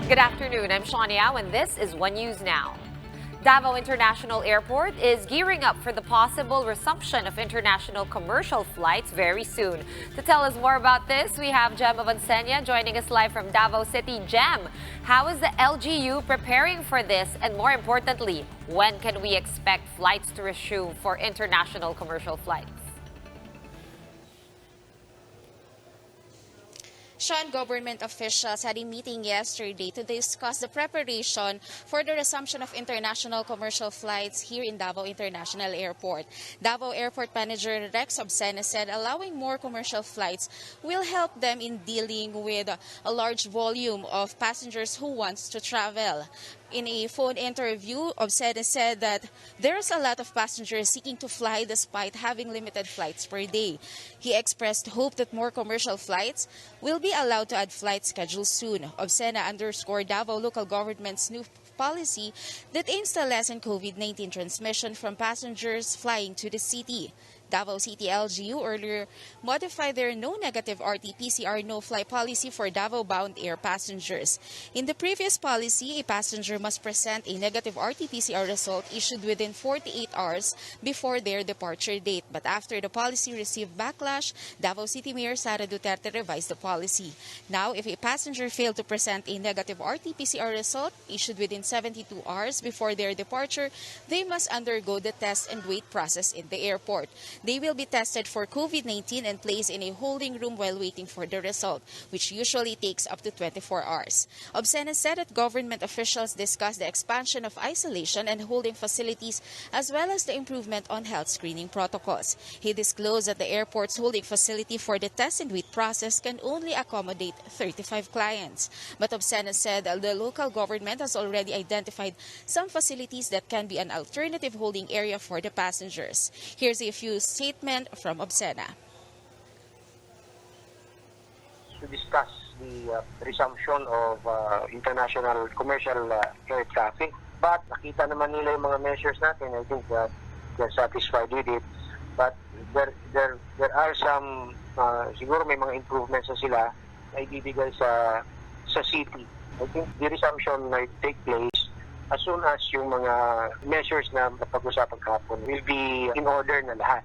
Good afternoon, I'm Shawn Yao and this is One News Now. Davao International Airport is gearing up for the possible resumption of international commercial flights very soon. To tell us more about this, we have Jem Avancenia joining us live from Davao City. Jem, how is the LGU preparing for this? And more importantly, when can we expect flights to resume for international commercial flights? Shawn, government officials had a meeting yesterday to discuss the preparation for the resumption of international commercial flights here in Davao International Airport. Davao Airport Manager Rex Obsena said allowing more commercial flights will help them in dealing with a large volume of passengers who wants to travel. In a phone interview, Obsena said that there's a lot of passengers seeking to fly despite having limited flights per day. He expressed hope that more commercial flights will be allowed to add flight schedules soon. Obsena underscored Davao local government's new policy that aims to lessen COVID-19 transmission from passengers flying to the city. Davao City LGU earlier modified their no negative RT-PCR no-fly policy for Davao-bound air passengers. In the previous policy, a passenger must present a negative RT-PCR result issued within 48 hours before their departure date. But after the policy received backlash, Davao City Mayor Sara Duterte revised the policy. Now, if a passenger failed to present a negative RT-PCR result issued within 72 hours before their departure, they must undergo the test and wait process in the airport. They will be tested for COVID-19 and placed in a holding room while waiting for the result, which usually takes up to 24 hours. Obsena said that government officials discussed the expansion of isolation and holding facilities as well as the improvement on health screening protocols. He disclosed that the airport's holding facility for the test and wait process can only accommodate 35 clients. But Obsena said the local government has already identified some facilities that can be an alternative holding area for the passengers. Here's a few statement from Obsena. To discuss the resumption of international commercial air traffic. But nakita naman nila yung mga measures natin. I think that they're satisfied with it. But there are some, siguro may mga improvements na sila na ibibigay sa city. I think the resumption might take place as soon as yung mga measures na napag-usapan kahapon will be in order na lahat.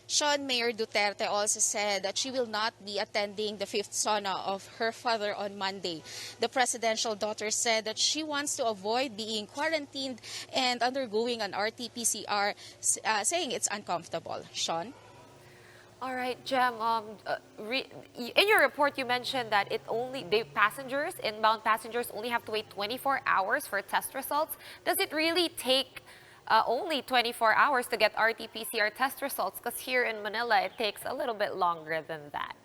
Shawn, Mayor Duterte also said that she will not be attending the fifth sauna of her father on Monday. The presidential daughter said that she wants to avoid being quarantined and undergoing an RT-PCR, saying it's uncomfortable. Shawn? All right, Jem, in your report, you mentioned that inbound passengers only have to wait 24 hours for test results. Does it really take only 24 hours to get RT-PCR test results? Because here in Manila, it takes a little bit longer than that.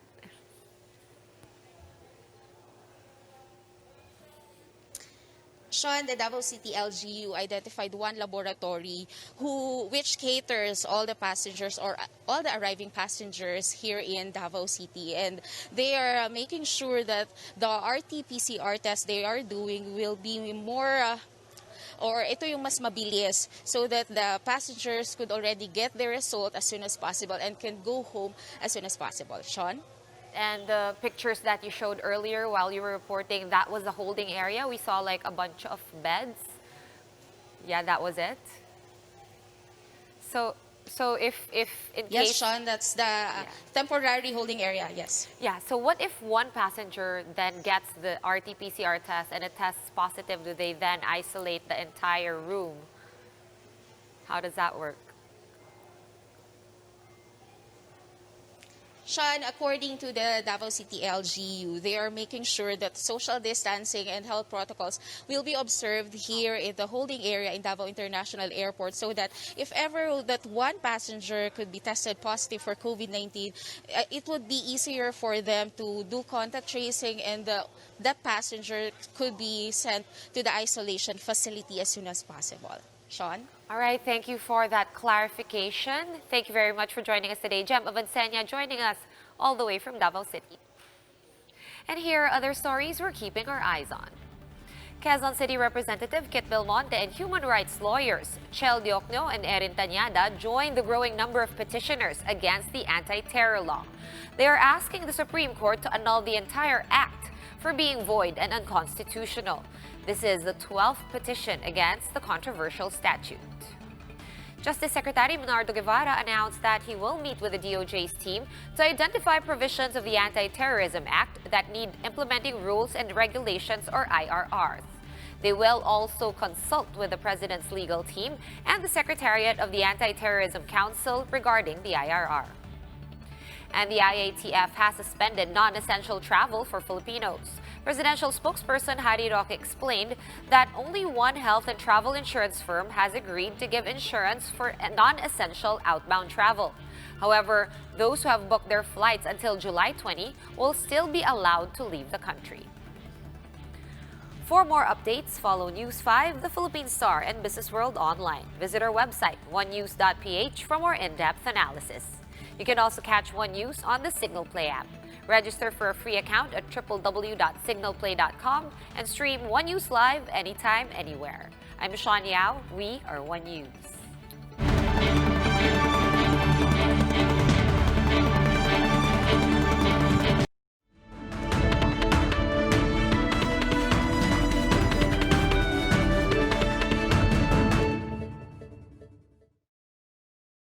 Shawn, the Davao City LGU identified one laboratory which caters all the passengers or all the arriving passengers here in Davao City, and they are making sure that the RT-PCR test they are doing will be more or ito yung mas mabilis so that the passengers could already get their result as soon as possible and can go home as soon as possible. Shawn? And the pictures that you showed earlier while you were reporting, that was the holding area. We saw like a bunch of beds. Yeah, that was it. So if in yes, case... Shawn, that's the temporary holding area, yes. Yeah, so what if one passenger then gets the RT-PCR test and it tests positive? Do they then isolate the entire room? How does that work? Shawn, according to the Davao City LGU, they are making sure that social distancing and health protocols will be observed here in the holding area in Davao International Airport so that if ever that one passenger could be tested positive for COVID-19, it would be easier for them to do contact tracing and that passenger could be sent to the isolation facility as soon as possible. Shawn? All right, thank you for that clarification. Thank you very much for joining us today. Jem Avancenia joining us all the way from Davao City. And here are other stories we're keeping our eyes on. Quezon City Representative Kit Belmonte and human rights lawyers Chel Diokno and Erin Tanyada joined the growing number of petitioners against the anti-terror law. They are asking the Supreme Court to annul the entire act for being void and unconstitutional. This is the 12th petition against the controversial statute. Justice Secretary Bernardo Guevara announced that he will meet with the DOJ's team to identify provisions of the Anti-Terrorism Act that need implementing rules and regulations or IRRs. They will also consult with the President's legal team and the Secretariat of the Anti-Terrorism Council regarding the IRR. And the IATF has suspended non-essential travel for Filipinos. Presidential spokesperson Harry Roque explained that only one health and travel insurance firm has agreed to give insurance for non-essential outbound travel. However, those who have booked their flights until July 20 will still be allowed to leave the country. For more updates, follow News 5, The Philippine Star, and Business World online. Visit our website, onenews.ph, for more in-depth analysis. You can also catch One News on the Signal Play app. Register for a free account at www.signalplay.com and stream One News live anytime, anywhere. I'm Sean Yao. We are One News.